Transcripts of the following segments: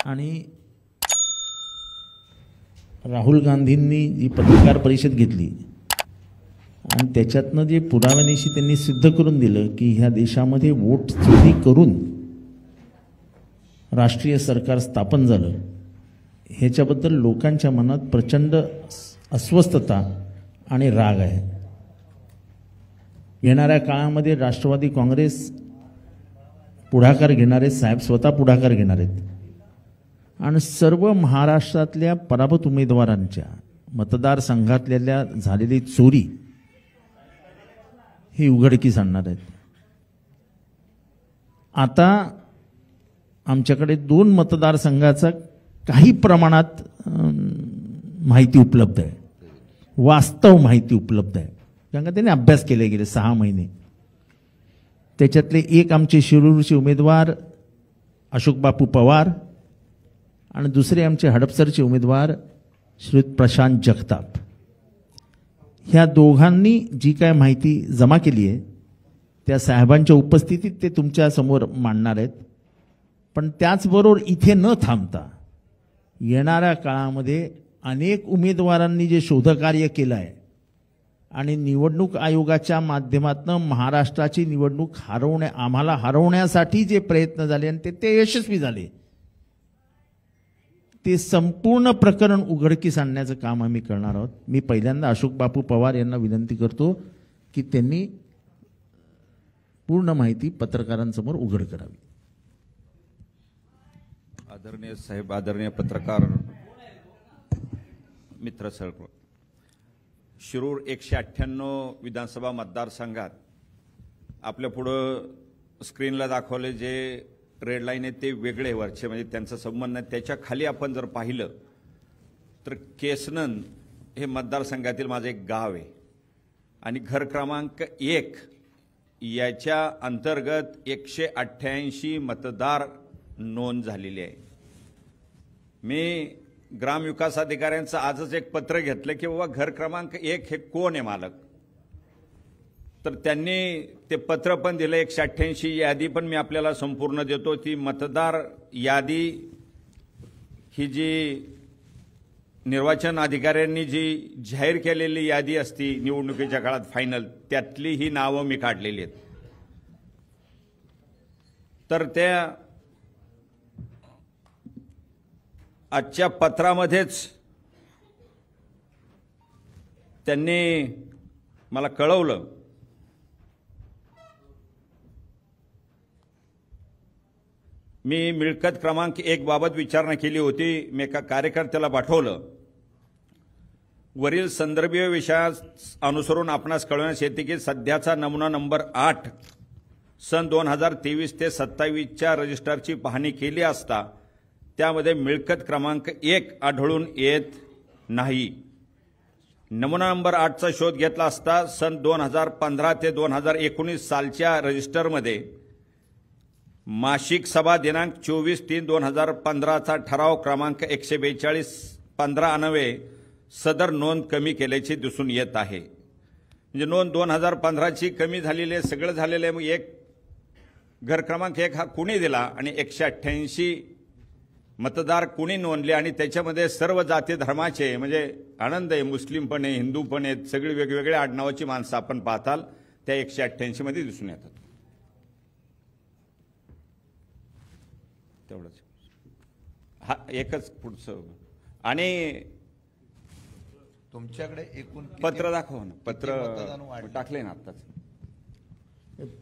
आणि राहुल गांधींनी जी पत्रकार परिषद घेतली आणि त्याच्यातनं जे पुराव्यानिशी त्यांनी सिद्ध करून दिलं की ह्या देशामध्ये वोट चोरी करून राष्ट्रीय सरकार स्थापन झालं, ह्याच्याबद्दल लोकांच्या मनात प्रचंड अस्वस्थता आणि राग आहे. येणाऱ्या काळामध्ये राष्ट्रवादी काँग्रेस पुढाकार घेणार आहेत, साहेब स्वतः पुढाकार घेणार आहेत आणि सर्व महाराष्ट्रातल्या पराभूत उमेदवारांच्या मतदारसंघातल्या झालेली चोरी ही उघडकीस आणणार आहेत. आता आमच्याकडे 2 मतदारसंघाचा काही प्रमाणात माहिती उपलब्ध आहे, वास्तव माहिती उपलब्ध आहे, कारण का त्याने अभ्यास केले गेले 6 महिने. त्याच्यातले एक आमचे शिरूरचे उमेदवार अशोक बापू पवार आणि दुसरे आमचे हडपसरचे उमेदवार श्री प्रशांत जगताप, ह्या दोघांनी जी काय माहिती जमा केली आहे त्या साहेबांच्या उपस्थितीत ते तुमच्या समोर मांडणार आहेत. पण त्याचबरोबर इथे न थांबता येणाऱ्या काळामध्ये अनेक उमेदवारांनी जे शोधकार्य केलं आहे आणि निवडणूक आयोगाच्या माध्यमातून महाराष्ट्राची निवडणूक आम्हाला हरवण्यासाठी जे प्रयत्न झाले आणि ते यशस्वी झाले, ते संपूर्ण प्रकरण उघडकीस आणण्याचं काम आम्ही करणार आहोत. मी पहिल्यांदा अशोक बापू पवार यांना विनंती करतो की त्यांनी पूर्ण माहिती पत्रकारांसमोर उघड करावी. आदरणीय साहेब, आदरणीय पत्रकार मित्र सर्व, शिरूर 198 विधानसभा मतदारसंघात आपल्या पुढं स्क्रीनला दाखवले जे रेड लाईन आहे ते वेगळे वरचे, म्हणजे त्यांचा संबंध नाही. त्याच्या खाली आपण जर पाहिलं तर केसनंद हे मतदारसंघातील माझं एक गाव आहे आणि घर क्रमांक 1 याच्या अंतर्गत 188 मतदार नोंद झालेली आहे. मी ग्रामविकास अधिकाऱ्यांचं आजच एक पत्र घेतलं की बाबा घर क्रमांक 1 हे कोण आहे मालक, तर त्यांनी ते पत्र पण दिलं. 188 यादी पण मी आपल्याला संपूर्ण देतो. ती मतदार यादी ही जी निर्वाचन अधिकाऱ्यांनी जी जाहीर केलेली यादी असती निवडणुकीच्या काळात फायनल, त्यातली ही नावं मी काढलेली आहेत. तर त्या आजच्या पत्रामध्येच त्यांनी मला कळवलं मी मिळकत क्रमांक 1 बाबत विचारणा केली होती. मी एका कार्यकर्त्याला पाठवलं. वरील संदर्भीय विषयास अनुसरून आपणास कळवण्यास येते की सध्याचा नमुना नंबर 8 सन 2023 ते 27च्या रजिस्टरची पाहणी केली असता त्यामध्ये मिळकत क्रमांक 1 आढळून येत नाही. नमुना नंबर 8चा शोध घेतला असता सन 2015 ते 2019 सालच्या रजिस्टरमध्ये मासिक सभा दिनांक 24/3/2015चा ठराव क्रमांक 142 15 अन्वये सदर नोंद कमी केल्याचे दिसून येत आहे. म्हणजे नोंद 2015ची कमी झालेली आहे, सगळं झालेलं आहे. मग एक घर क्रमांक 1 हा कुणी दिला आणि 188 मतदार कुणी नोंदले आणि त्याच्यामध्ये सर्व जाती धर्माचे, म्हणजे आनंद आहे, मुस्लिम पण आहे, हिंदू पण आहेत, सगळी वेगवेगळ्या आडनावाची माणसं आपण पाहताल त्या 188 मध्ये दिसून येतात. तेवढंच. हा एकच पुढचं. आणि तुमच्याकडे एकूण पत्र दाखवा ना, पत्र टाकले ना आत्ताच.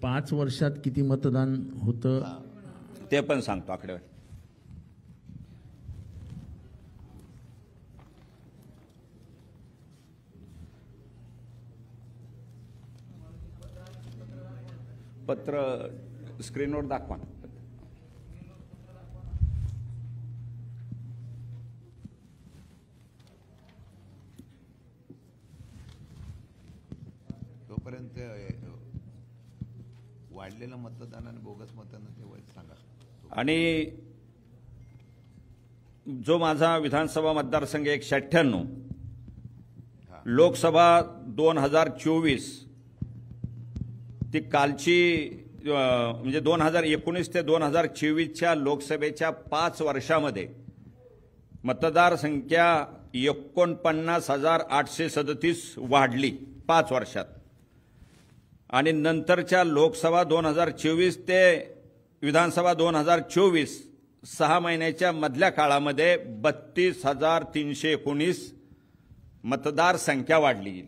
5 वर्षात किती मतदान होतं ते पण सांगतो आकडेवारी. पत्र स्क्रीनवर दाखवा ना. तोपर्यंत वाढलेलं मतदान आणि बोगस मतदान तेव्हा सांगा. आणि जो माझा विधानसभा मतदारसंघ 198, लोकसभा 2024 ती कालची म्हणजे 2019 ते 2024च्या लोकसभेच्या 5 वर्षामध्ये मतदार संख्या 49,837 वाढली 5 वर्षात, आणि नंतरच्या लोकसभा 2024 ते विधानसभा 2024 6 महिन्याच्या मधल्या काळामध्ये 32,319 मतदार संख्या वाढली गेली.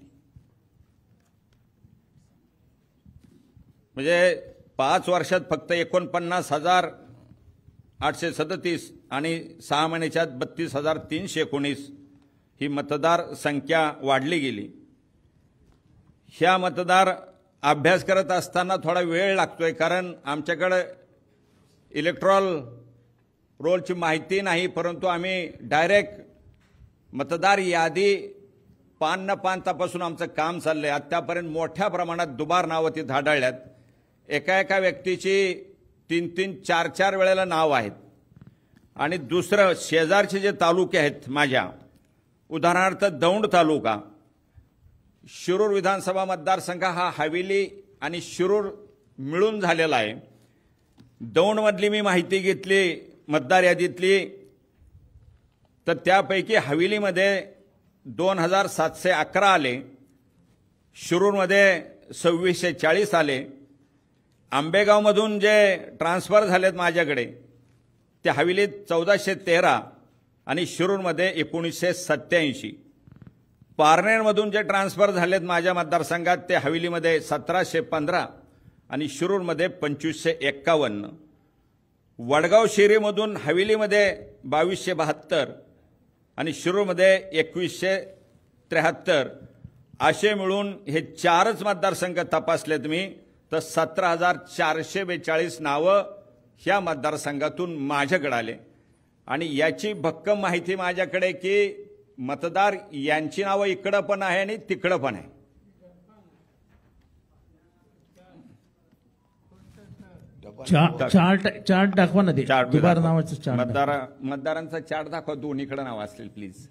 म्हणजे 5 वर्षात फक्त 49,837 आणि 6 महिन्याच्यात 32,319 ही मतदार संख्या वाढली गेली. ह्या मतदार अभ्यास करत असताना थोडा वेळ लागतोय, कारण आमच्याकडे इलेक्ट्रॉल रोलची माहिती नाही, परंतु आम्ही डायरेक्ट मतदार यादी पान न पान तपासून आमचं काम चाललंय. आतापर्यंत मोठ्या प्रमाणात दुबार नावं ती धाडाळल्यात. एका व्यक्तीची 3-3, 4-4 वेळेला नाव आहेत. आणि दुसरं, शेजारचे जे तालुके आहेत माझ्या, उदाहरणार्थ दौंड तालुका, शिरूर विधानसभा मतदारसंघ हा हवेली आणि शिरूर मिळून झालेला आहे. दौंडमधली मी माहिती घेतली मतदार यादीतली, तर त्यापैकी हवेलीमध्ये 2,711 आले, शिरूरमध्ये 2,640 आले. आंबेगावमधून जे ट्रान्सफर झालेत माझ्याकडे ते हवेलीत 1,413 आणि शिरूरमध्ये 1,987. पारनेरमधून जे ट्रान्सफर झालेत माझ्या मतदारसंघात ते हवेलीमध्ये 1,715 आणि शिरूरमध्ये 2,551. वडगाव शेरीमधून हवेलीमध्ये 2,272 आणि शिरूरमध्ये 2,173. असे मिळून हे 4च मतदारसंघ तपासलेत मी, तर 17,442 नावं ह्या मतदारसंघातून माझ्याकडे आले. आणि याची भक्कम माहिती माझ्याकडे की मतदार यांची नावं इकडं पण आहे आणि तिकडं पण आहे. चार्ट दाखवा ना, ते दुबार नावाचं चार्ट. मतदारांचा चार्ट दाखवा, दोन्हीकडे नाव असतील प्लीज.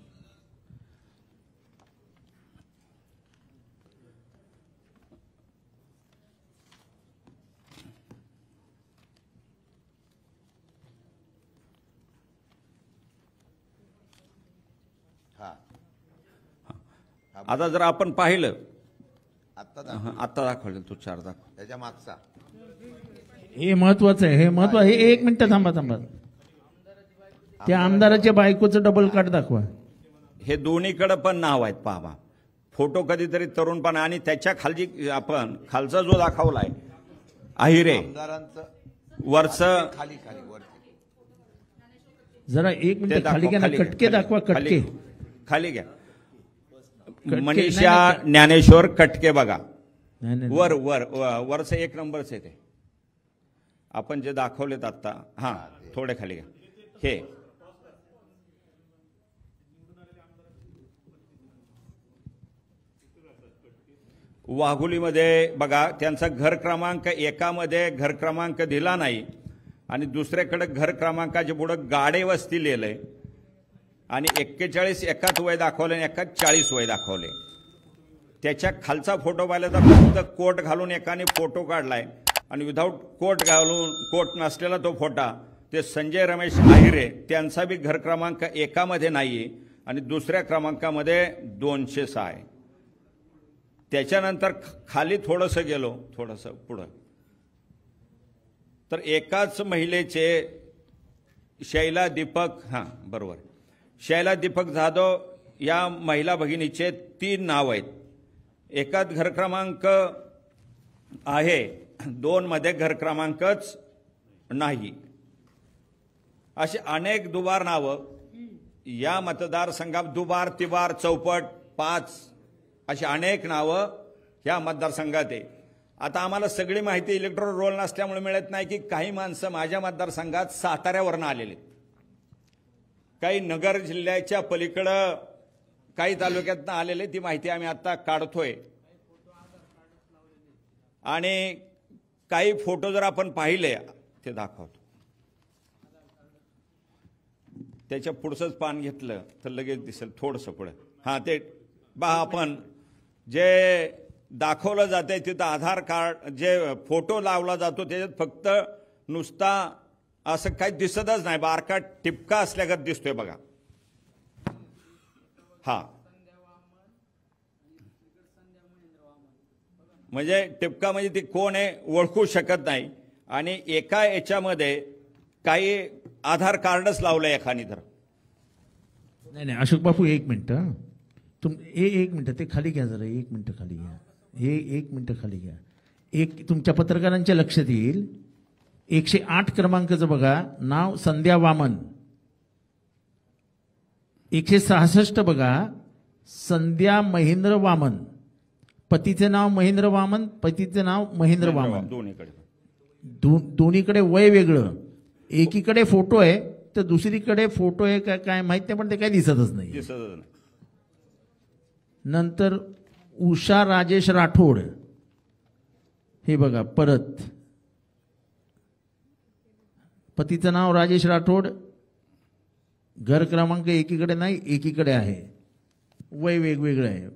आता जर आपण पाहिलं, आता दाखवलं तो चार्ट दाखव, त्याच्या मागचा हे महत्वाचं आहे. हे महत्व हे 1 मिनिट थांबा. त्या आमदाराच्या बायकोचं डबल कार्ड दाखवा. हे दोन्हीकडे पण नाव आहेत. पहा, फोटो कधीतरी तरुणपणा, आणि त्याच्या खाली आपण खालचा जो दाखवलाय आहिरे, आमदारांचं वरचं खाली वरती जरा 1 मिनिट खाली घ्या ना. कटके दाखवा, कटके खाली घ्या. मनीषा ज्ञानेश्वर कटके बघा, वर वर वरचं 1 नंबरच आहे ते आपण जे दाखवलेत आता. हां, थोडे खाली घ्या. हे वाघोलीमध्ये बघा, त्यांचा घर क्रमांक 1 मध्ये घर क्रमांक दिला नाही आणि दुसऱ्याकडे घर क्रमांकाच्या पुढे गाडे वस्ती लिहिलंय आणि 41 एकात वय दाखवले आणि एकात 40 वय दाखवले. त्याच्या खालचा फोटो पाहिला तर फक्त कोट घालून एकाने फोटो काढलाय आणि विदाऊट कोट घालून, कोट नसलेला तो फोटा, ते संजय रमेश आहिरे, त्यांचा बी घर क्रमांक 1 मध्ये नाहीये आणि दुसऱ्या क्रमांकामध्ये 206 आहे. त्याच्यानंतर खाली थोडंसं गेलो, थोडंसं पुढं, तर एकाच महिलेचे शैला दीपक, हां बरोबर, शैला दीपक जाधव या महिला भगिनीचे 3 नाव आहेत. एकात घर क्रमांक आहे, 2 मध्ये घर क्रमांकच नाही. अशी अनेक दुबार नावं या मतदारसंघात, दुबार, तिबार, चौपट, 5 अशी अनेक नावं या मतदारसंघात आहे. आता आम्हाला सगळी माहिती इलेक्ट्रॉल रोल नसल्यामुळे मिळत नाही की काही माणसं माझ्या मतदारसंघात साताऱ्यावरनं आलेले, काही नगर जिल्ह्याच्या पलीकडं, काही तालुक्यातनं आलेले. ती माहिती आम्ही आता काढतोय. आणि काही फोटो जर आपण पाहिले ते दाखवतो. त्याच्या पुढचंच पान घेतलं तर लगेच दिसेल थोडंसं पुढे. हां, ते पहा, आपण जे दाखवलं जातंय तिथं आधार कार्ड जे फोटो लावला जातो त्याच्यात फक्त नुसता असं काही दिसतच नाही, बारका टिपका असल्यागत दिसतोय बघा. हा म्हणजे टिपका म्हणजे ती कोण आहे ओळखू शकत नाही. आणि एका याच्यामध्ये काही आधार कार्डच लावलंय एकाने तर. नाही अशोक बापू एक मिनिट. एक मिनिट ते खाली घ्या जरा, एक मिनिट खाली घ्या. हे एक मिनिट खाली घ्या. एक तुमच्या पत्रकारांच्या लक्षात येईल 108 क्रमांकाचं बघा, नाव संध्या वामन. 166 बघा, संध्या महेंद्र वामन. पतीचे नाव महेंद्र वामन, पतीचे नाव महेंद्र वामन. दोन्हीकडे वय वेगळं, एकीकडे फोटो आहे तर दुसरीकडे फोटो आहे काय माहित नाही, पण ते काय दिसतच नाही. नंतर उषा राजेश राठोड, हे बघा परत पतीचं नाव राजेश राठोड, घर क्रमांक एकीकडे नाही एकीकडे आहे, वय वेगवेगळं आहे.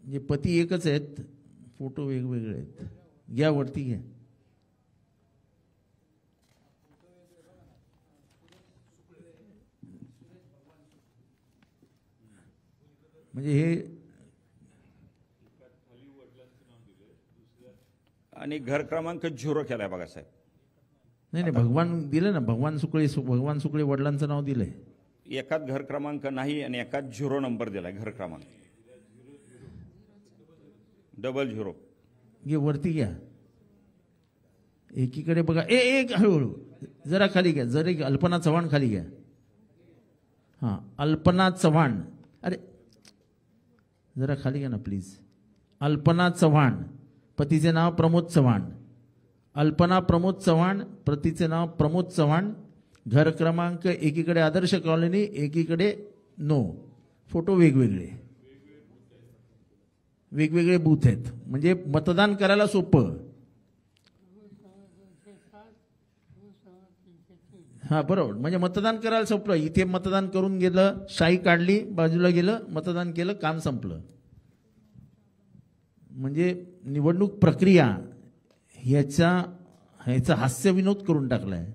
म्हणजे पती एकच आहेत, फोटो वेगवेगळे आहेत. घ्या वरती घ्या. म्हणजे हे आणि घर क्रमांक 0 केलाय बघा साहेब. नाही भगवान दिलं ना, भगवान सुकळे वडिलांचं नाव दिलंय. एकाच घर क्रमांक नाही आणि एकाच 0 नंबर दिलाय घर क्रमांक. 00 घे वरती घ्या. एकीकडे बघा, एक हळूहळू जरा खाली घ्या, जरा अल्पना चव्हाण खाली घ्या. हा अल्पना चव्हाण, अरे जरा खाली घ्या ना प्लीज. अल्पना चव्हाण, पतीचे नाव प्रमोद चव्हाण. अल्पना प्रमोद चव्हाण, पतीचे नाव प्रमोद चव्हाण. घर क्रमांक एकीकडे आदर्श कॉलनी, एकीकडे नो. फोटो वेगवेगळे, वेगवेगळे बूथ आहेत. म्हणजे मतदान करायला सोपं. हा बरोबर, म्हणजे मतदान करायला सोपं. इथे मतदान करून गेलं, शाई काढली, बाजूला गेलं, मतदान केलं, काम संपलं. म्हणजे निवडणूक प्रक्रिया ह्याचा हास्यविनोद करून टाकलाय.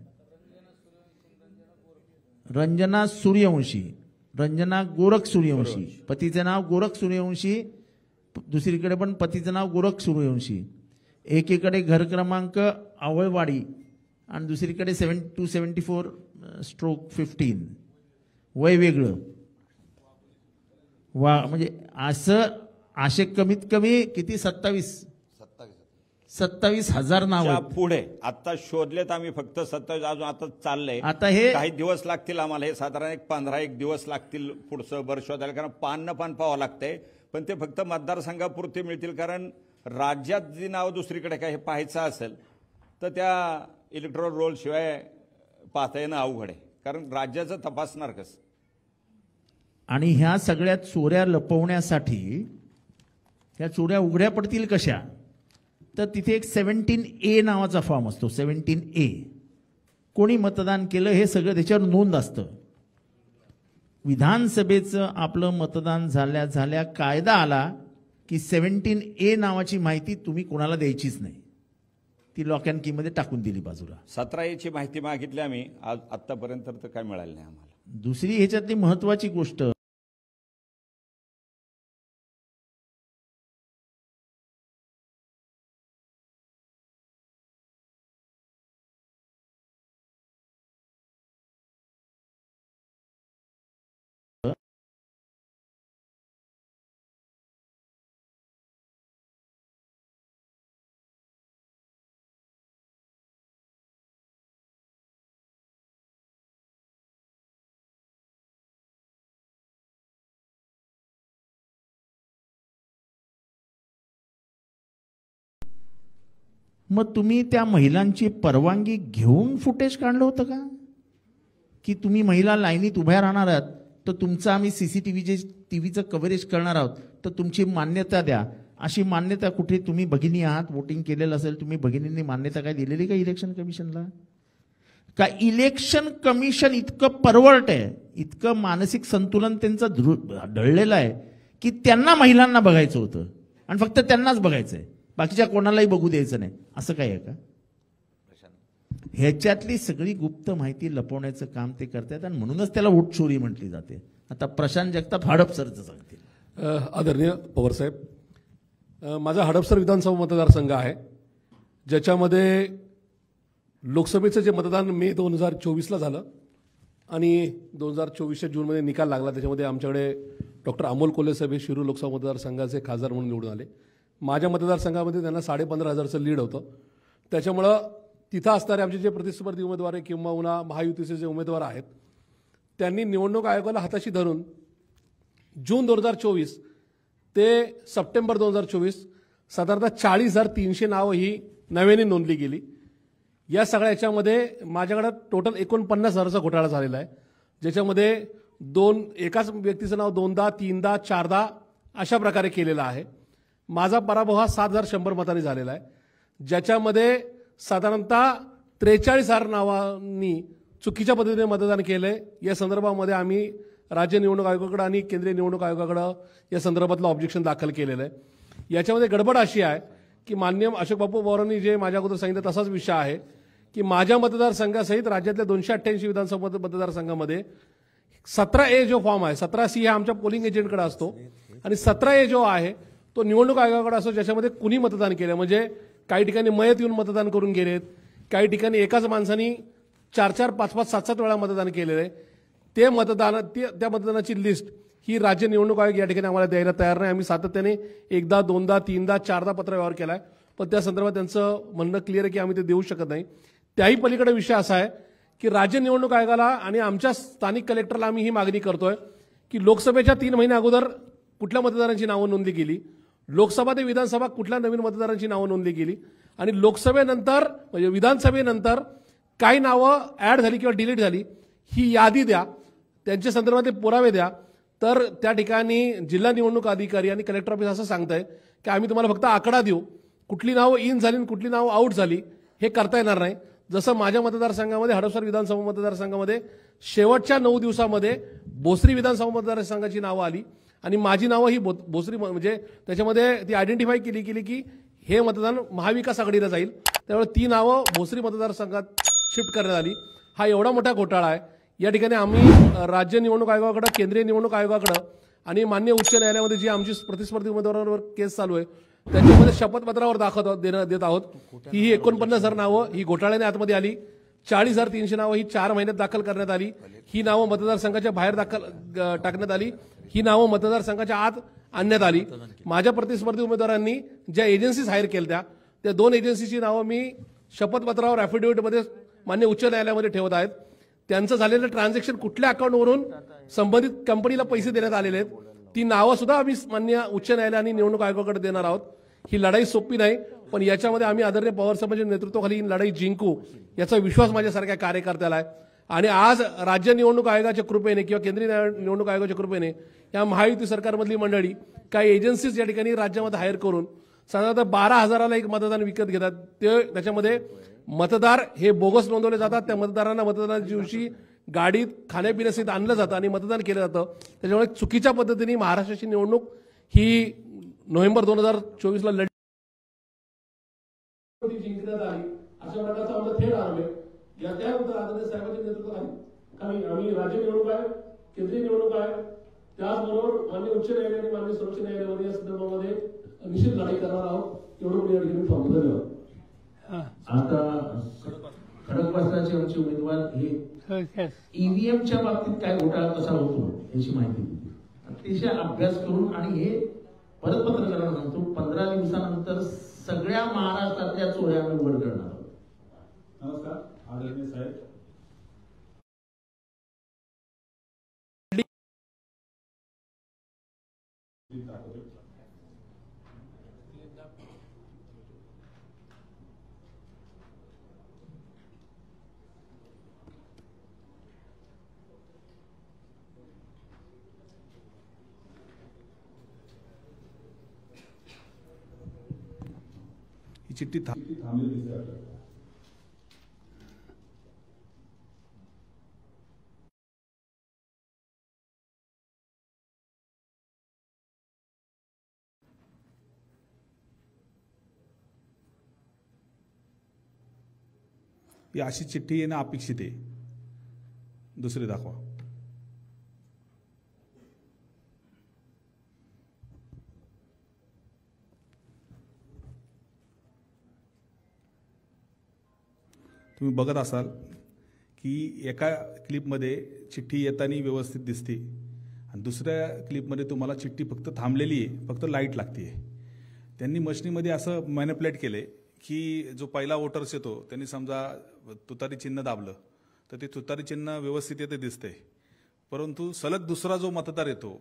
रंजना सूर्यवंशी, रंजना गोरख सूर्यवंशी, पतीचे नाव गोरख सूर्यवंशी, दुसरीकडे पण पतीचं नाव गोरख सूर्यवंशी. एकीकडे घर क्रमांक आवळवाडी आणि दुसरीकडे 274/15. वय वेगळं. वा म्हणजे असे कमीत कमी किती 27,000 नाव पुढे आता शोधलेत आम्ही फक्त 27. अजून आता चाललंय. आता हे काही दिवस लागतील आम्हाला. हे साधारण 15 दिवस लागतील पुढचं वर्ष शोधायला, कारण पान पाहावं लागतंय. पण ते फक्त मतदारसंघापुरते मिळतील, कारण राज्यात जी नाव दुसरीकडे काय हे पाहायचं असेल तर त्या इलेक्ट्रॉल रोल शिवाय पाहता येणं अवघड आहे, कारण राज्याचं तपासणार कसं. आणि ह्या सगळ्या चोऱ्या लपवण्यासाठी त्या चोऱ्या उघड्या पडतील कशा, तर तिथे एक 17A नावाचा फॉर्म असतो. 17A कोणी मतदान केलं हे सगळं त्याच्यावर नोंद असतं. विधानसभेचं आपलं मतदान झाल्या कायदा आला की 17A नावाची माहिती तुम्ही कोणाला द्यायचीच नाही. ती लॉक अँड की मध्ये टाकून दिली बाजूला. 17A माहिती मागितली आम्ही, आतापर्यंत तर काय मिळालं नाही आम्हाला. दुसरी ह्याच्यातली महत्वाची गोष्ट, मग तुम्ही त्या महिलांची परवानगी घेऊन फुटेज काढलं होतं का, की तुम्ही महिला लाईनीत उभ्या राहणार आहात तर तुमचं आम्ही टीव्हीचं कव्हरेज करणार आहोत तर तुमची मान्यता द्या. अशी मान्यता कुठे तुम्ही भगिनी आहात, वोटिंग केलेलं असेल तुम्ही, भगिनींनी मान्यता काय दिलेली का इलेक्शन कमिशनला? का इलेक्शन कमिशन इतकं परवर्ट आहे, इतकं मानसिक संतुलन त्यांचं ढळलेलं आहे की त्यांना महिलांना बघायचं होतं आणि फक्त त्यांनाच बघायचंय, बाकीच्या कोणालाही बघू द्यायचं नाही, असं काय आहे का? ह्याच्यातली सगळी गुप्त माहिती लपवण्याचं काम ते करतात आणि म्हणूनच त्याला वोटचोरी म्हटली जाते. आता प्रशांत जगताप हडपसरचं सांगतील. आदरणीय पवारसाहेब, माझा हडपसर विधानसभा मतदारसंघ आहे, ज्याच्यामध्ये लोकसभेचं जे मतदान मे 2024ला झालं आणि 2024च्या जूनमध्ये निकाल लागला. त्याच्यामध्ये आमच्याकडे डॉक्टर अमोल कोल्हे साहेब हे शिरूर लोकसभा मतदारसंघाचे खासदार म्हणून निवडून आले. माझ्या मतदारसंघामध्ये त्यांना 15,500चं लीड होतं. त्याच्यामुळं तिथं असणारे आमचे जे प्रतिस्पर्धी उमेदवार आहे किंवा महायुतीचे जे उमेदवार आहेत, त्यांनी निवडणूक आयोगाला हाताशी धरून जून 2024 ते सप्टेंबर 2024 साधारणतः 40,300 नावं ही नव्याने नोंदली गेली. या सगळ्या याच्यामध्ये माझ्याकडे टोटल 49,000चा घोटाळा झालेला आहे, ज्याच्यामध्ये एकाच व्यक्तीचं नाव 2दा 3दा 4दा अशा प्रकारे केलेलं आहे. माझा पराभव हा 7,100 मतांनी झालेला आहे, ज्याच्यामध्ये साधारणतः 43,000 नावांनी चुकीच्या पद्धतीने मतदान केलंय. या संदर्भामध्ये आम्ही राज्य निवडणूक आयोगाकडे आणि केंद्रीय निवडणूक आयोगाकडे या संदर्भातलं ऑब्जेक्शन दाखल केलेलं आहे. याच्यामध्ये गडबड अशी आहे की माननीय अशोक बापू पवारांनी जे माझ्या अगोदर सांगितलं तसाच विषय आहे की माझ्या मतदारसंघासहित राज्यातल्या 288 विधानसभा मतदारसंघामध्ये 17A जो फॉर्म आहे, 17C हा आमच्या पोलिंग एजंटकडे असतो आणि 17A जो आहे तो निवडणूक आयोगाकडे असतो, ज्याच्यामध्ये कुणी मतदान केलं. म्हणजे काही ठिकाणी मयत येऊन मतदान करून गेलेत, काही ठिकाणी एकाच माणसाने 4-4, 5-5, 7-7 वेळा मतदान केलेलं आहे. त्या मतदानाची लिस्ट ही राज्य निवडणूक आयोग या ठिकाणी आम्हाला द्यायला तयार नाही. आम्ही सातत्याने 1दा 2दा 3दा 4दा पत्रव्यवहार केलाय, पण त्या संदर्भात त्यांचं म्हणणं क्लिअर आहे की आम्ही ते देऊ शकत नाही. त्याही पलीकडे विषय असा आहे की राज्य निवडणूक आयोगाला आणि आमच्या स्थानिक कलेक्टरला आम्ही ही मागणी करतोय की लोकसभेच्या 3 महिने अगोदर कुठल्या मतदारांची नावं नोंदली गेली, लोकसभा ते विधानसभा कुठल्या नवीन मतदारांची नावं नोंदली गेली आणि लोकसभेनंतर म्हणजे विधानसभेनंतर काही नावं ऍड झाली किंवा डिलीट झाली ही यादी द्या, त्यांच्या संदर्भातले पुरावे द्या. तर त्या ठिकाणी जिल्हा निवडणूक अधिकारी आणि कलेक्टर ऑफिस असं सांगतंय की आम्ही तुम्हाला फक्त आकडा देऊ, कुठली नावं इन झाली आणि कुठली नावं आऊट झाली हे करता येणार नाही. जसं माझ्या मतदारसंघामध्ये हडपसर विधानसभा मतदारसंघामध्ये शेवटच्या 9 दिवसामध्ये भोसरी विधानसभा मतदारसंघाची नावं आली आणि माझी नावं ही भोसरी म्हणजे त्याच्यामध्ये ती आयडेंटिफाय केली की हे मतदान महाविकास आघाडीला जाईल, त्यामुळे ती नावं भोसरी मतदारसंघात शिफ्ट करण्यात आली. हा एवढा मोठा घोटाळा आहे. या ठिकाणी आम्ही राज्य निवडणूक आयोगाकडे, केंद्रीय निवडणूक आयोगाकडे आणि माननीय उच्च न्यायालयामध्ये जी आमची प्रतिस्पर्धी उमेदवारांवर केस चालू आहे त्याच्यामध्ये शपथपत्रावर देत आहोत ही 49,000 नावं ही घोटाळ्याने आतमध्ये आली. 40,300 नावं ही 4 महिन्यात दाखल करण्यात आली. ही नावं मतदारसंघाच्या बाहेर टाकण्यात आली. ही नावं मतदारसंघाच्या आत आणण्यात आली. माझ्या प्रतिस्पर्धी उमेदवारांनी ज्या एजन्सीज हायर केल्या त्या 2 एजन्सीची नावं मी शपथपत्रावर ॲफिडेव्हिटमध्ये मान्य उच्च न्यायालयामध्ये ठेवत आहेत. त्यांचं झालेलं ट्रान्झॅक्शन कुठल्या अकाउंटवरून संबंधित कंपनीला पैसे देण्यात आलेले आहेत ती नावं सुद्धा आम्ही मान्य उच्च न्यायालय आणि निवडणूक आयोगाकडे देणार आहोत. ही लढाई सोपी नाही, पण याच्यामध्ये आम्ही आदरणीय पवारसाहेबांच्या नेतृत्वाखाली ही लढाई जिंकू याचा विश्वास माझ्यासारख्या कार्यकर्त्याला आहे. आणि आज राज्य निवडणूक आयोगाच्या कृपेने किंवा केंद्रीय निवडणूक आयोगाच्या कृपेने या महायुती सरकारमधली मंडळी काही एजन्सीज या ठिकाणी राज्यामध्ये हायर करून साधारणतः 12,000ला एक मतदान विकत घेतात. त्याच्यामध्ये मतदार हे बोगस नोंदवले जातात. त्या मतदारांना मतदानाच्या दिवशी गाडीत खाण्यापिण्यासहित आणलं जातं आणि मतदान केलं जातं. त्याच्यामुळे चुकीच्या पद्धतीने महाराष्ट्राची निवडणूक ही नोव्हेंबर 2024ला जिंकण्यात आली अशा प्रकारचा आमचा थेट आरोप आहे. त्यानंतर आदरणीय साहेबांच्या नेतृत्वाखाली आम्ही राज्य निवडणूक आयोग, केंद्रीय निवडणूक आयोग त्याचबरोबर मान्य उच्च न्यायालय आणि मान्य सर्वोच्च न्यायालयामध्ये या संदर्भामध्ये निश्चित लढाई करणार आहोत. एवढं या ठिकाणी थांबतो. धन्यवाद. आता खडकवासलाचे आमचे उमेदवार हे ईव्हीएमच्या बाबतीत काय घोटाळा कसा होतो याची माहिती दिली. अतिशय अभ्यास करून आणि हे परत पत्रकारांना सांगतो 15 दिवसानंतर सगळ्या महाराष्ट्रातल्या चोऱ्या आम्ही उघड करणार आहोत. नमस्कार आदरणीय साहेब. ही चिठ्ठी थांबलेली दिसते आपल्याला. ही अशी चिठ्ठी येणं अपेक्षित आहे. दुसरी दाखवा. तुम्ही बघत असाल की एका क्लिपमध्ये चिठ्ठी येताना व्यवस्थित दिसते आणि दुसऱ्या क्लिपमध्ये तुम्हाला चिठ्ठी फक्त थांबलेली आहे, फक्त लाईट लागते आहे. त्यांनी मशिनीमध्ये असं मॅनिप्युलेट केले की जो पहिला वोटर्स येतो त्यांनी समजा तुतारी चिन्ह दाबलं तर ते तुतारी चिन्ह व्यवस्थित येते दिसते, परंतु सलग दुसरा जो मतदार येतो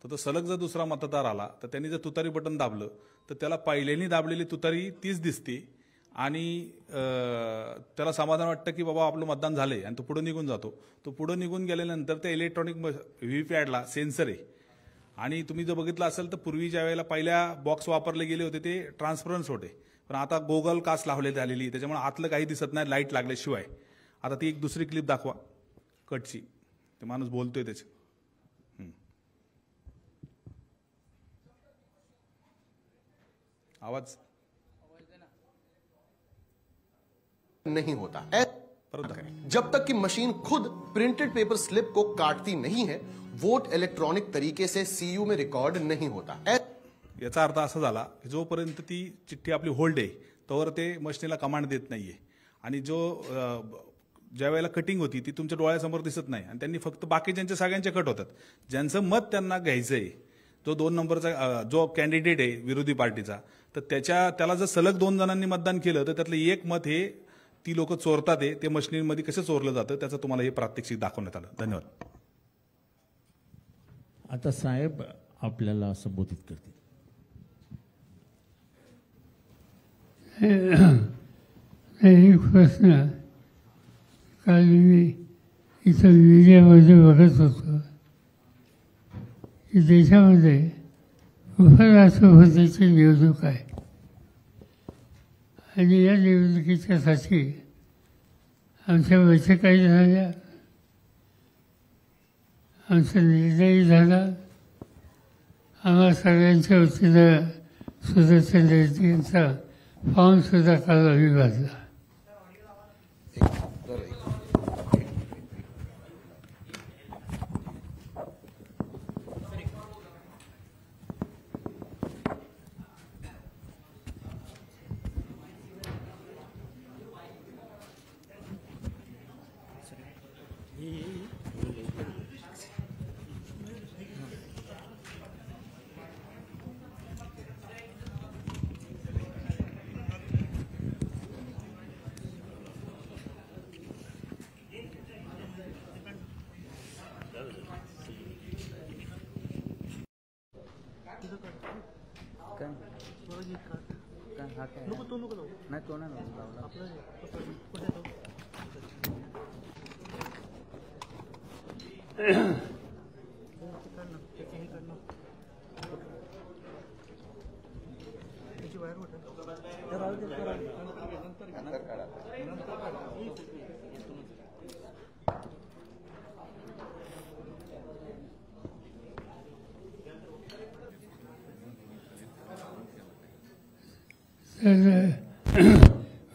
तर तो सलग जर दुसरा मतदार आला तर त्यांनी जर तुतारी बटन दाबलं तर त्याला पहिल्यानी दाबलेली तुतारी तीच दिसते आणि त्याला समाधान वाटतं की बाबा आपलं मतदान झालंय आणि तो पुढे निघून जातो. तो पुढे निघून गेल्यानंतर त्या इलेक्ट्रॉनिक व्हीव्हीपॅडला सेन्सर आहे आणि तुम्ही जर बघितलं असेल तर पूर्वी ज्या वेळेला पहिल्या बॉक्स वापरले गेले होते ते ट्रान्सपरन्स होते, पण आता गोगल कास्ट लावले झालेली त्याच्यामुळे आतलं काही दिसत नाही लाईट लागल्याशिवाय. आता ती एक दुसरी क्लिप दाखवा कटची, ते माणूस बोलतोय त्याचे. आवाज नहीं होता जब तक कि मशीन खुद प्रिंटेड पेपर स्लिप को काटती नहीं है, वोट इलेक्ट्रॉनिक तरीके से सीयू में रिकॉर्ड नहीं होता. याचा अर्थ असा झाला की जोपर्यंत ती चिठ्ठी आपली होल्ड आहे तोवर ते मशीनला कमांड देत नाहीये आणि जो ज्या वेळेला कटिंग होती ती तुमच्या डोळ्यासमोर दिसत नाही आणि त्यांनी फक्त बाकीच्यांचे सगळ्यांचे कट होतात. ज्यांचं मत त्यांना घ्यायचंय, जो 2 नंबरचा जो कॅन्डिडेट आहे विरोधी पार्टीचा, तर त्याला जर सलग 2 जणांनी मतदान केलं तर त्यातलं एक मत हे ती लोक चोरतात आहे. ते मशिनीमध्ये कसं चोरलं जातं त्याचं तुम्हाला हे प्रात्यक्षिक दाखवण्यात आलं. धन्यवाद. आता साहेब आपल्याला संबोधित करतील. एक प्रश्न काल मी इथं मीडियामध्ये बघत होतो की देशामध्ये उपराष्ट्रपतीची निवडणूक आहे आणि या निवडणुकीच्यासाठी आमच्या बैठकाही झाल्या, आमचा निर्णयही झाला. आम्हा सगळ्यांच्या वतीनं सुदर्शन रेड्डी यांचा फॉर्मसुद्धा काल आम्ही भरला.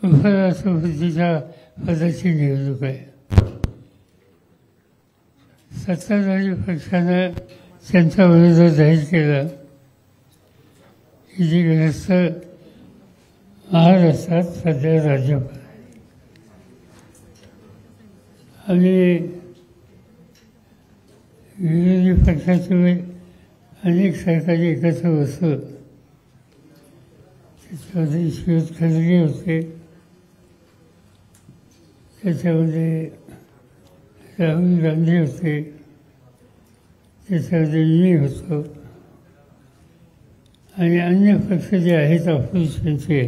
उपराष्ट्रपतीच्या पदाची निवडणूक आहे. सत्ताधारी पक्षानं त्यांच्या विरोधात जाहीर केलं की जे ग्रस्त महाराष्ट्रात सध्या राज्यपाल आहे. आम्ही विरोधी पक्षाचे अनेक सरकारी एकत्र बसलो, त्याच्यामध्ये ईश्वर खडगे होते, त्याच्यामध्ये राहुल गांधी होते, त्याच्यामध्ये मी होतो आणि अन्य पक्ष जे आहेत ऑपोजिशनचे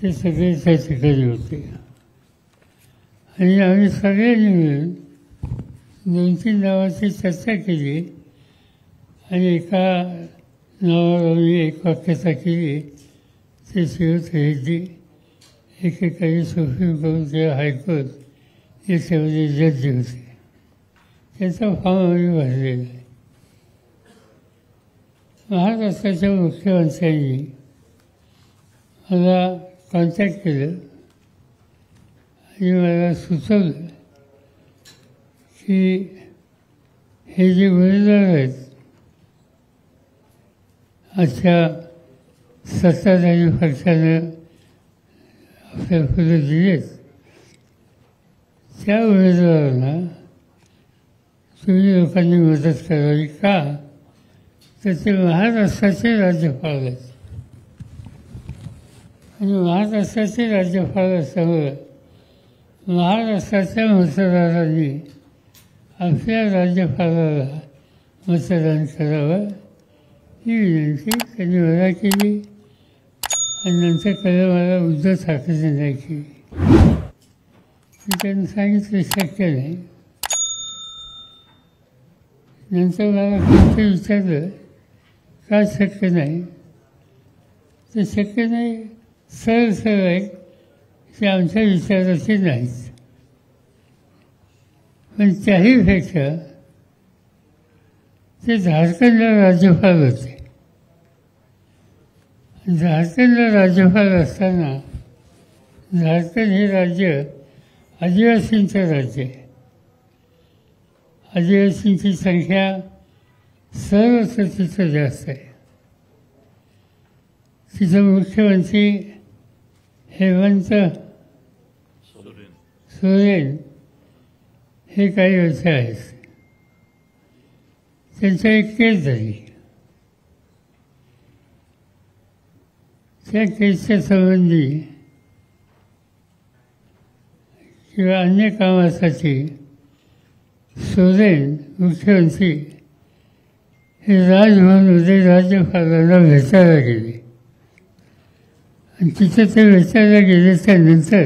ते सगळे त्या ठिकाणी होते. आणि आम्ही सगळ्यांनी मिळून 2-3 नावाची चर्चा केली आणि एका नावावर आम्ही एक वाक्यता केली. ते श्रीयुत रेड्डी एकेकाळी सुप्रीम कोर्ट किंवा हायकोर्ट याच्यामध्ये जज होते. त्याचा फॉर्म आम्ही भरलेला आहे. महाराष्ट्राच्या मुख्यमंत्र्यांनी मला कॉन्टॅक्ट केलं त्यांनी मला सुचवलं की हे जे उमेदवार आहेत अशा सत्ताधारी पक्षानं आपल्या पुढे दिलेत, त्या उमेदवारांना तुम्ही लोकांनी मदत करावी. का तर ते महाराष्ट्राचे राज्यपाल आहेत आणि महाराष्ट्राचे राज्यपाल असल्यामुळं महाराष्ट्राच्या मतदारांनी आपल्या राज्यपालाला मतदान करावं ही विनंती त्यांनी मला केली आणि नंतर कळलं मला उद्धव ठाकरेंनी नाही केली. मी त्यांनी सांगितलं शक्य नाही. नंतर मला कोणतं विचारलं का शक्य नाही, तर शक्य नाही सरळ सरळ आहे की आमच्या विचाराचे नाहीत. पण त्याहीपेक्षा ते झारखंडला राज्यपाल होते. झारखंडला राज्यपाल असताना झारखंड हे राज्य आदिवासींचं राज्य आहे. आदिवासींची संख्या सर्वत्र तिथं जास्त आहे. तिथं मुख्यमंत्री हेमंत सोरेन हे काही वर्ष आहेत. त्यांचा एक केस झाली. त्या केसच्या संबंधी किंवा अन्य कामासाठी सोरेन मुख्यमंत्री हे राजभवनमध्ये राज्यपालांना भेटायला गेले आणि तिथे ते भेटायला गेल्याच्यानंतर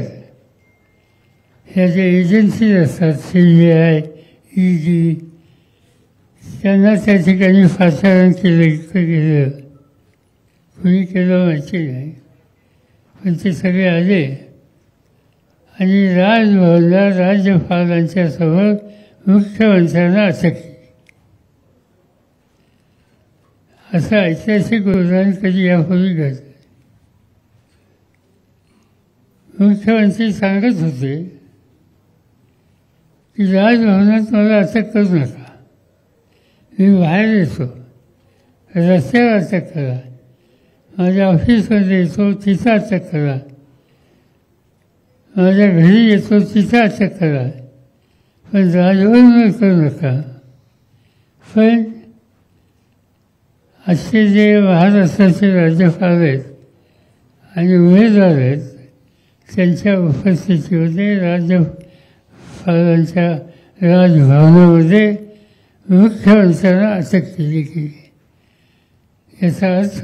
ह्या ज्या एजन्सीज असतात CBI, ED त्यांना त्या ठिकाणी पाचारण केलं कुणी केलं माहिती नाही, पण ते सगळे आले आणि राजभवनला राज्यपालांच्या समोर मुख्यमंत्र्यांना अटक केली. असं ऐतिहासिक उदाहरण कधी यापूर्वी घडलं. मुख्यमंत्री सांगत होते की राजभवनात मला अटक करू नका, मी बाहेर येतो, रस्त्यावर अटक करा, माझ्या ऑफिसमध्ये येतो तिथं अटक करा, माझ्या घरी येतो तिथं अटक करा, पण राजभवनावर करू नका. पण असे जे महाराष्ट्राचे राज्यपाल आहेत आणि उमेदवार आहेत त्यांच्या उपस्थितीमध्ये राज्यपालांच्या राजभवनामध्ये मुख्यमंत्र्यांना अटक केली गेली. याचा अर्थ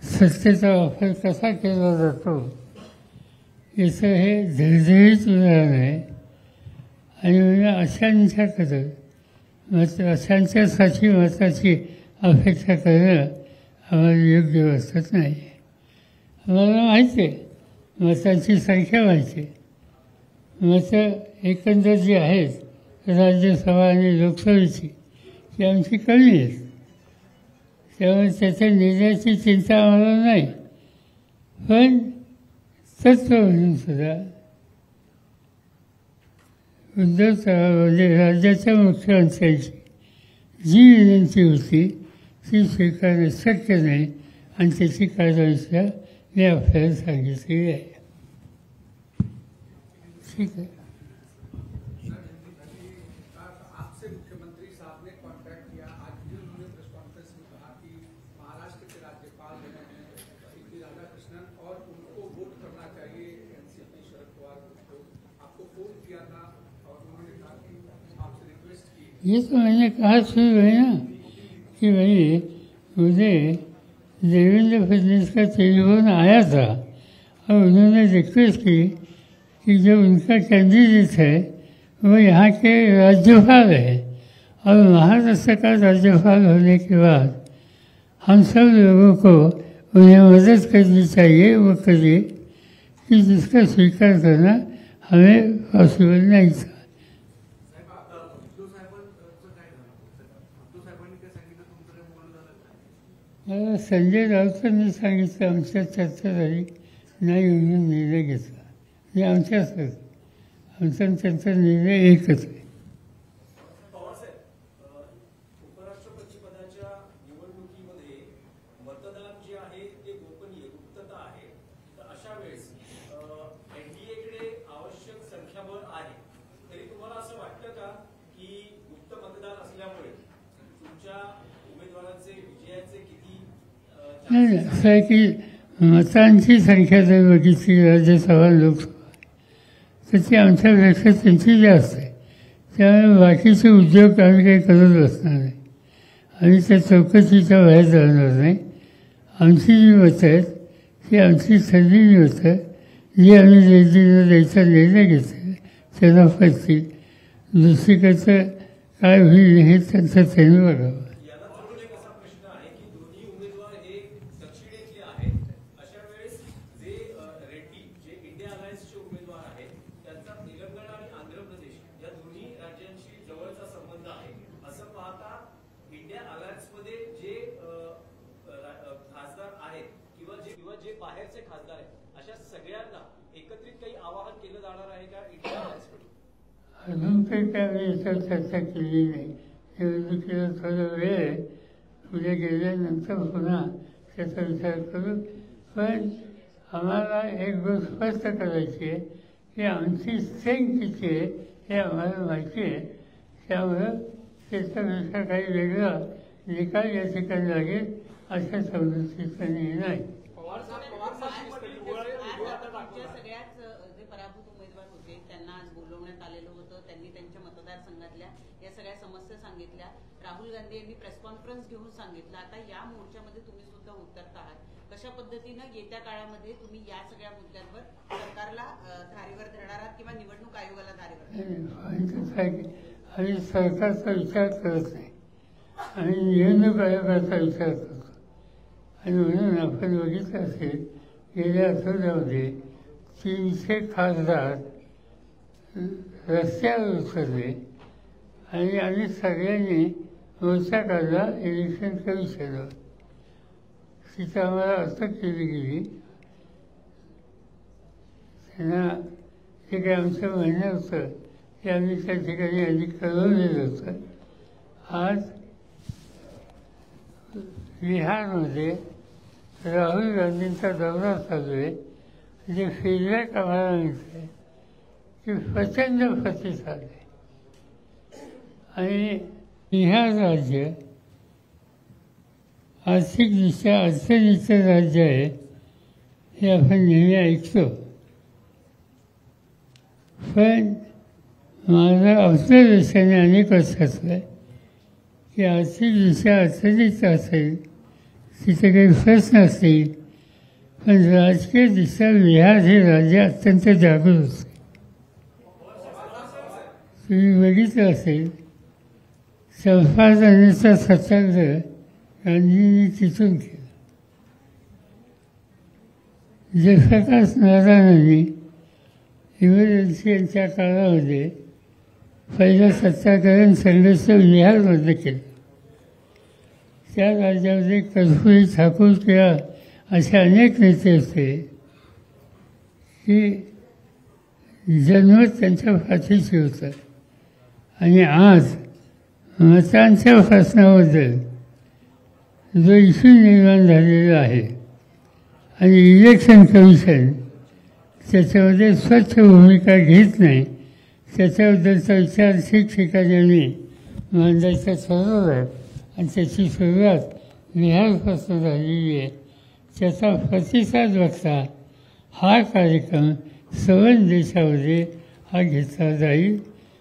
सत्तेचा वापर कसा केला जातो याचं हे धडधडीत उदाहरण आहे. आणि म्हणजे अशांच्यासाठी मताची अपेक्षा करणं आम्हाला योग्य वाटत नाही. आम्हाला माहिती आहे, मतांची संख्या माहिती आहे. मतं एकंदर जी आहेत राज्यसभा आणि लोकसभेची ती आमची कमी आहेत. त्यामुळे त्याच्या निर्णयाची चिंता आम्हाला नाही. पण तत्व म्हणून सुद्धा उद्धव साहेबांनी राज्याच्या मुख्यमंत्र्यांची जी विनंती होती ती स्वीकारणं शक्य नाही आणि त्याची कारवाईसुद्धा मी आपल्याला सांगितलेली आहे. ठीक आहे. आपसे मुख्यमंत्री साहब ने कॉन्टैक्ट किया. आज भी उन्होंने प्रेस कॉन्फ्रेंस में कहा कि महाराष्ट्र के राज्यपाल बने हैं सी राधाकृष्णन और उनको वोट करना चाहिए एनसीपी शरद पवार को. आपको फोन किया था और उन्होंने कहा कि आपसे रिक्वेस्ट की. ये तो मैंने कहा शुरू है ना कि भाई मुझे देवेंद्र फडणवीस का टेलीफोन आया था और उन्होंने रिक्वेस्ट की कि जो उनका कैंडिडेट है वो यहाँ के राज्यपाल है और महाराष्ट्र का राज्यपाल होने के बाद हम सब लोगों को उन्हें मदद करनी चाहिए. वो करिए कि जिसका स्वीकार करना हमें पॉसिबल नहीं था. मला संजय राऊतांनी सांगितलं आमच्या चर्चा झाली नाही म्हणून निर्णय घेतला. हे आमचा त्यांचा निर्णय एकच आहे. उपराष्ट्रपती पदाच्या निवडणुकीमध्ये मतदान जे आहे ते गोपनीय गुप्तता आहे. तर अशा वेळेस एनडीएकडे आवश्यक संख्याबळ आहे, तरी तुम्हाला असं वाटतं का की गुप्त मतदान असल्यामुळे तुमच्या उमेदवारांचे विजयाचे किती नाही, असं आहे की मतांची संख्या जर बघितली राज्यसभा लोकसभा तर ती आमच्यापेक्षा त्यांची जास्त आहे. त्यामुळे बाकीचे उद्योग आम्ही काही करत बसणार नाही. आम्ही त्या चौकशीच्या बाहेर जाणार नाही. आमची जी मतं आहेत ती आमची ठरलेली मतं जी आम्ही द्यायचा निर्णय घेतला त्यांना पडतील. दुसरीकडचं काय होईल हे त्यांचं त्यांनी बघावं. याला जोडून एक असा प्रश्न आहे की दोन्ही उमेदवार हे दक्षिणेतले आहेत. अशा वेळेस जे रेड्डी जे इंडिया अलायन्सचे उमेदवार आहेत त्यांचा तेलंगणा आणि आंध्र प्रदेश या दोन्ही राज्यांशी जवळचा संबंध आहे. असं पाहता इंडिया अलायन्समध्ये जे खासदार आहेत किंवा जे बाहेरचे खासदार आहेत अशा सगळ्यांना एकत्रित काही आवाहन केलं जाणार आहे का इंडिया अलायन्सकडून? अजून काही त्यावेळी याच्यावर चर्चा केली नाही. निवडणुकीला थोडा वेळ आहे. उद्या गेल्यानंतर पुन्हा त्याचा विचार करू. पण आम्हाला एक गोष्ट स्पष्ट करायची आहे की आमची स्ट्रेंथ किती आहे हे आम्हाला माहिती आहे. त्यामुळं त्याच्यापेक्षा काही वेगळा निकाल या ठिकाणी लागेल अशा सवलतीचा निर्णय नाही. सगळ्याच जे पराभूत उमेदवार होते त्यांना आज बोलवण्यात आलेलं होतं. त्यांनी त्यांच्या मतदारसंघातल्या या सगळ्या समस्या सांगितल्या. राहुल गांधी यांनी प्रेस कॉन्फरन्स घेऊन सांगितलं. आता या मोर्चामध्ये तुम्ही सुद्धा उतरत आहात. कशा पद्धतीनं येत्या काळामध्ये तुम्ही या सगळ्या मुद्द्यांवर सरकारला धारेवर धरणार आहात किंवा निवडणूक आयोगाला धारेवर? आम्ही सरकारचा विचार करत नाही. आम्ही निवडणूक आयोगाचा विचार करतो. आणि म्हणून आपण बघितलं असेल गेल्या आठवड्यामध्ये 300 खासदार रस्त्यावर उतरले आणि आम्ही सगळ्यांनी मोर्चा काढला इलेक्शन कमिशनवर. तिथं आम्हाला अटक केली गेली. त्यांना जे काही आमचं म्हणणं होतं ते आम्ही त्या ठिकाणी आधी कळवलेलं होतं. आज बिहारमध्ये राहुल गांधींचा दौरा चालू आहे. जे फीडबॅक आम्हाला मिळतं आहे की प्रचंड प्रतिसाद आहे. आणि बिहार राज्य आर्थिकदृष्ट्या अडचणीचं राज्य आहे हे आपण नेहमी ऐकतो. पण माझं ऑब्झर्वेशन अनेक वर्षाचं आहे की आर्थिकदृष्ट्या अडचणीचं असेल तिथे काही प्रश्न असतील पण राजकीयदृष्ट्या बिहार हे राज्य अत्यंत जागृत आहे. तुम्ही बघितलं असेल संपादनेचा सत्याग्रह गांधींनी तिथून केला. जयप्रकाश नारायणांनी इमर्जन्सीच्या काळामध्ये पहिलं सत्याग्रहण संघर्ष बिहारमध्ये केलं. त्या राज्यामध्ये कर्पूरी ठाकूर किंवा असे अनेक नेते होते की जन्मत त्यांच्या पाठीशी होतं. आणि आज मतांच्या प्रश्नाबद्दल जो इश्यू निर्माण झालेला आहे आणि इलेक्शन कमिशन त्याच्यामध्ये स्वच्छ भूमिका घेत नाही त्याच्याबद्दलचा विचार ठिकठिकाणी मांडायचा ठरवला आहे. आणि त्याची सुरुवात बिहारपासून झालेली आहे. त्याचा प्रतिसाद बघता हा कार्यक्रम सर्व देशामध्ये हा घेतला जाईल.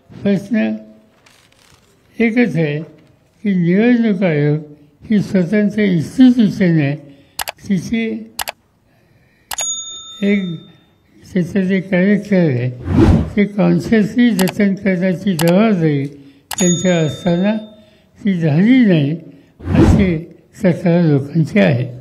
प्रश्न एकच आहे की निवडणूक आयोग ही स्वतंत्र इन्स्टिट्यूशन आहे. तिची एक त्याचं जे कॅरेक्टर आहे ते कॉन्शियसली जतन करण्याची जबाबदारी त्यांच्या असताना ती झाली नाही असे तक्रार लोकांची आहे.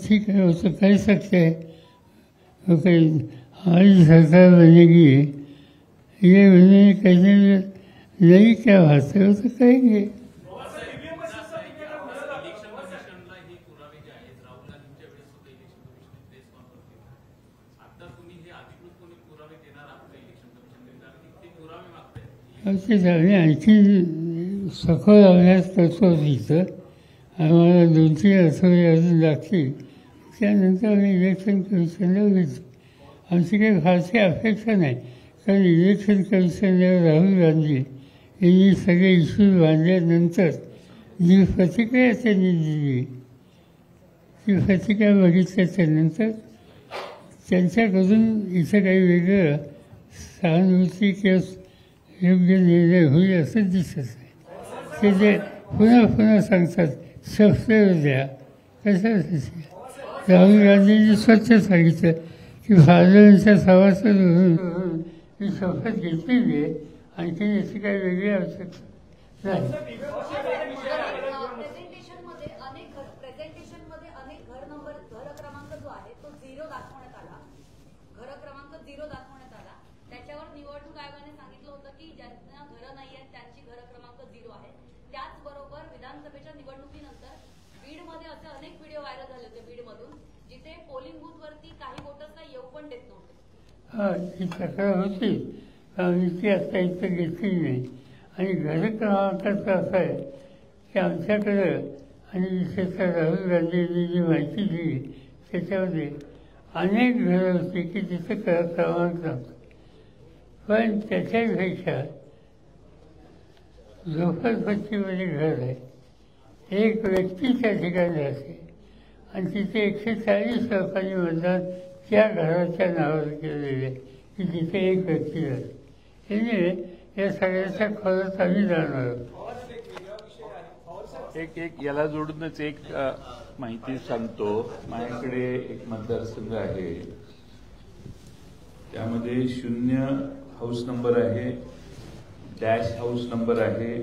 ठीक है, वो तो कह सकते हैं हमारी सरकार बनेगी ये उन्हें कहने में नहीं क्या भाषा है वो तो कहेंगे। आम्ही आणखी सखोल अभ्यास करतो तिथं, आम्हाला 2-3 आठवडे अजून लागतील, त्यानंतर आम्ही इलेक्शन कमिशनला भेटू. आमची काही फारशी अपेक्षा नाही, कारण इलेक्शन कमिशनला राहुल गांधी यांनी सगळे इश्यूज बांधल्यानंतर जी प्रतिक्रिया त्यांनी दिली, ती प्रतिक्रिया बघितल्याच्यानंतर त्यांच्याकडून इथं काही वेगळं सहानुभूती किंवा योग्य निर्णय होईल असं दिसत नाही. ते जे पुन्हा पुन्हा सांगतात शपथ द्या, कशासाठी? राहुल गांधींनी स्वच्छ सांगितलं की भारताच्या सभासद म्हणून ही शपथ घेतलेली आहे, आणखी याची काही वेगळी आवश्यकता नाही. ही तक्रार होती, आम्ही ती आता इथं घेतली नाही. आणि घर क्रमांकाचं असं आहे की आमच्याकडं आणि विशेषतः राहुल गांधींनी जी माहिती दिली त्याच्यामध्ये अनेक घरं होती की जिथं क्रमांक नव्हता. पण त्याच्यापेक्षा झोपडपट्टीमध्ये घर आहे, एक व्यक्ती त्या ठिकाणी राहते आणि तिथे 140 लोकांनी मतदान त्या घराच्या नावावर केलेले आहे की जिथे एक व्यक्ती राहते. त्यामुळे या सगळ्याच्या खोलात आम्ही जाणार आहोत. एक याला जोडूनच एक माहिती सांगतो. माझ्याकडे एक मतदारसंघ आहे, त्यामध्ये 0 हाऊस नंबर आहे, डॅश हाऊस नंबर आहे,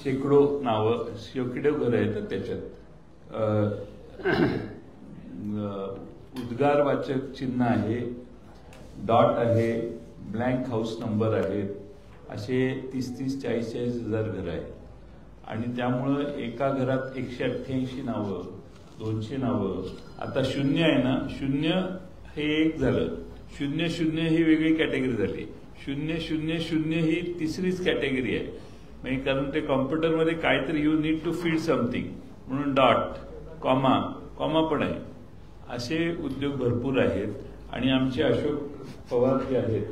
शेकडो नावं, शेकडो घरं आहेत त्याच्यात. उद्गारवाचक चिन्ह आहे, डॉट आहे, ब्लँक हाऊस नंबर आहेत, असे 30-30, 40-40 हजार घरं आहेत. आणि त्यामुळं एका घरात 188 नावं, 200 नावं. आता 0 आहे ना, 0 हे एक झालं, 00 ही वेगळी कॅटेगरी झाली, 000 ही तिसरीच कॅटेगरी आहे. म्हणजे कारण ते कॉम्प्युटरमध्ये काहीतरी you need to feed something म्हणून डॉट, कॉमा पण आहे. असे उद्योग भरपूर आहेत. आणि आमचे अशोक पवार जे आहेत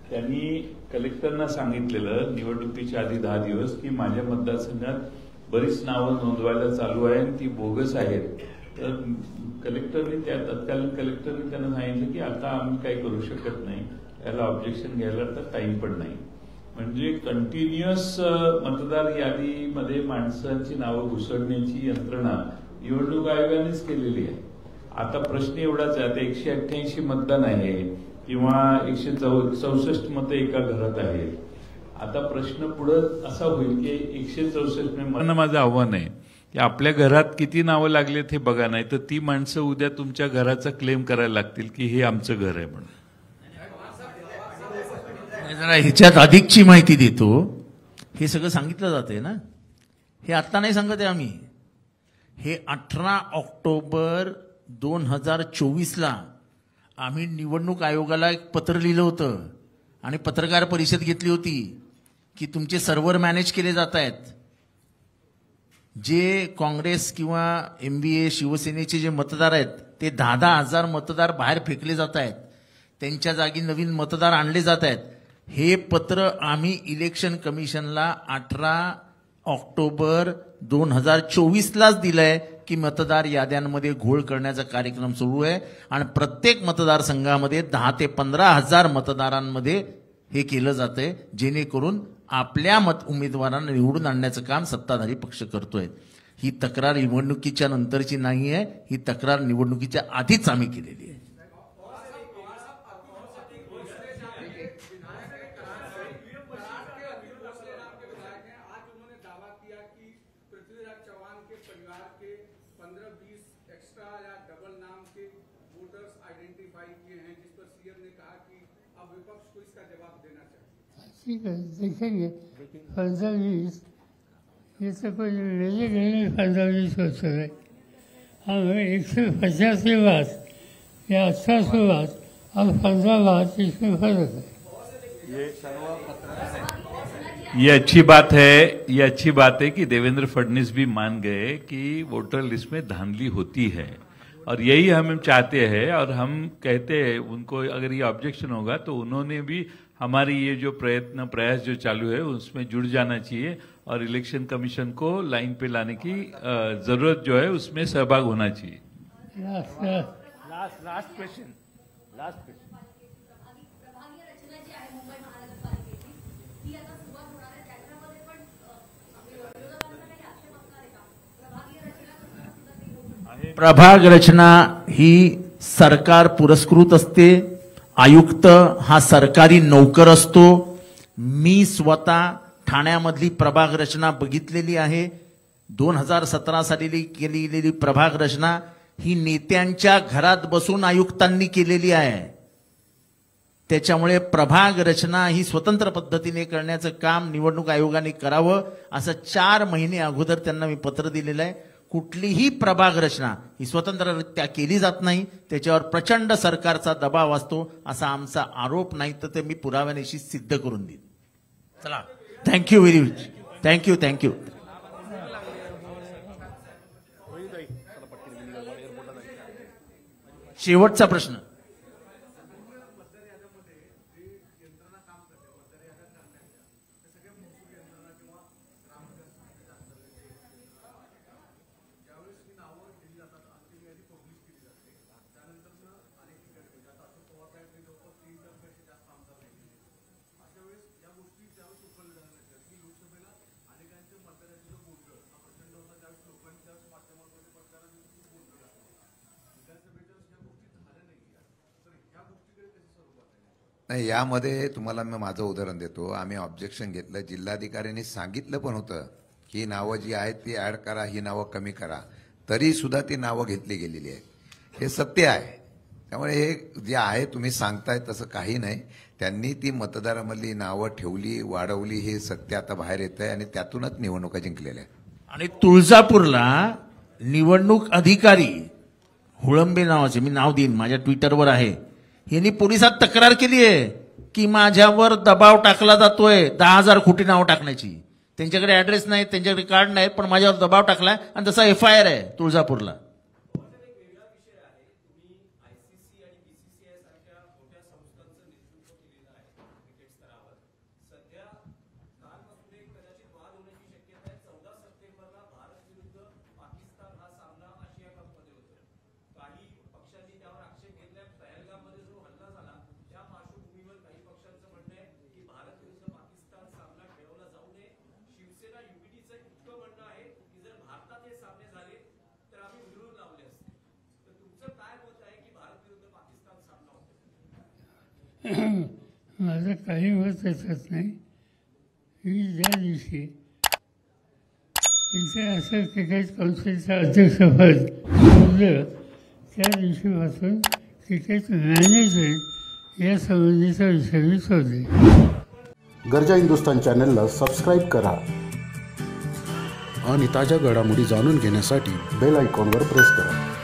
त्यांनी कलेक्टरना सांगितलेलं निवडणुकीच्या आधी 10 दिवस की माझ्या मतदारसंघात बरीच नावं नोंदवायला चालू आहे आणि ती बोगस आहेत. तर कलेक्टरने तत्कालीन कलेक्टरने त्यांना सांगितलं की आता आम्ही काही करू शकत नाही, याला ऑब्जेक्शन घ्यायला तर टाइम पण नाही. म्हणजे कंटिन्युअस मतदार यादीमध्ये माणसांची नावं घुसडण्याची यंत्रणा निवडणूक आयोगानेच केलेली आहे. आता प्रश्न एवढाच आहे, आता 188 मतदान आहे किंवा 164 मतं एका घरात आहेत. आता प्रश्न पुढे असा होईल की 164 माझं आव्हान आहे की आपल्या घरात किती नावं लागलेत हे बघा, नाही तर ती माणसं उद्या तुमच्या घराचा क्लेम करायला लागतील की हे आमचं घर आहे म्हणून. जरा ह्याच्यात अधिकची माहिती देतो. हे सगळं सांगितलं जाते ना, हे आत्ता नाही सांगत आहे आम्ही. हे 18 ऑक्टोबर 2024ला आम्ही निवडणूक आयोगाला एक पत्र लिहिलं होतं आणि पत्रकार परिषद घेतली होती की तुमचे सर्व्हर मॅनेज केले जात आहेत. जे काँग्रेस किंवा MBA शिवसेनेचे जे मतदार आहेत ते 10-10 हजार मतदार बाहेर फेकले जात आहेत, त्यांच्या जागी नवीन मतदार आणले जात आहेत. हे पत्र आम्ही इलेक्शन कमिशनला 18 ऑक्टोबर 2024लाच दिलंय की मतदार याद्यांमध्ये घोळ करण्याचा कार्यक्रम सुरू आहे आणि प्रत्येक मतदारसंघामध्ये 10 ते 15 हजार मतदारांमध्ये हे केलं जातंय, जेणेकरून आपल्या उमेदवारांना निवडून आणण्याचं काम सत्ताधारी पक्ष करतोय. ही तक्रार निवडणुकीच्या नंतरची नाही आहे, ही तक्रार निवडणुकीच्या आधीच आम्ही केलेली आहे. आइडेंटिफाई किए हैं, जिस पर सीएम ने कहा कि अब विपक्ष को इसका जवाब देना चाहिए. ठीक है, देखेंगे 15-20 ये तो कोई लेने गए 15-20 वर्ष है। हम 150 की बात या 80 की बात और 15 बात, इसमें फर्क है। ये अच्छी बात है, ये अच्छी बात है कि देवेंद्र फडणवीस भी मान गए कि वोटर लिस्ट में धांधली होती है, और यही हम चाहते हैं। और हम कहते हैं उनको, अगर ये ऑब्जेक्शन होगा तो उन्होंने भी हमारी ये जो प्रयास जो चालू है उसमें जुड़ जाना चाहिए, और इलेक्शन कमीशन को लाइन पे लाने की जरूरत जो है उसमें सहभाग होना चाहिए। Last question. प्रभाग रचना ही सरकार पुरस्कृत असते। आयुक्त हा सरकारी नोकर असतो। मी स्वतः ठाण्यामधली प्रभाग रचना बघितलेली आहे। 2017 साली केलेली प्रभाग रचना ही नेत्यांच्या घरात बसून आयुक्तांनी केलेली आहे। त्याच्यामुळे प्रभाग रचना ही स्वतंत्र पद्धतीने करण्याचं काम निवडणूक आयोगाने करावं असं 4 महिने अगोदर त्यांना मी पत्र दिलेलं आहे। कुठलीही प्रभाग रचना ही स्वतंत्ररित्या केली जात नाही, त्याच्यावर प्रचंड सरकारचा दबाव असतो असा आमचा आरोप नाही, तर ते मी पुराव्यानिशी सिद्ध करून देईन। चला, थँक्यू व्हेरी मच। थँक्यू। शेवटचा प्रश्न। नाही, यामध्ये तुम्हाला मी माझं उदाहरण देतो। आम्ही ऑब्जेक्शन घेतलं, जिल्हाधिकाऱ्यांनी सांगितलं पण होतं की नावं जी आहेत ती ऍड करा, ही नावं कमी करा, तरी सुद्धा ती नावं घेतली गेलेली आहेत। हे सत्य आहे। त्यामुळे हे जे आहे तुम्ही सांगताय तसं काही नाही। त्यांनी ती मतदारामधली नावं ठेवली, वाढवली, हे सत्य आता बाहेर येत आहे आणि त्यातूनच निवडणुका जिंकलेल्या आहेत। आणि तुळजापूरला निवडणूक अधिकारी हुळंबे नावाचे, मी नाव देईन, माझ्या ट्विटरवर आहे, यांनी पोलिसात तक्रार केली आहे की माझ्यावर दबाव टाकला जातोय 10,000 खोटी नावं टाकण्याची। त्यांच्याकडे ऍड्रेस नाही, त्यांच्याकडे कार्ड नाही, पण माझ्यावर दबाव टाकलाय आणि तसा FIR आहे तुळजापूरला। माझं काही मत त्याच्यात नाही। ही ज्या दिवशी इंटरनॅशनल क्रिकेट काउन्सिलचं अध्यक्षपद सोडलं त्या दिवशीपासून क्रिकेट मॅनेजमेंट या संबंधीचा विषय मी शोधले। गर्जा हिंदुस्तान चॅनलला सबस्क्राईब करा आणि ताज्या घडामोडी जाणून घेण्यासाठी बेल आयकॉनवर प्रेस करा।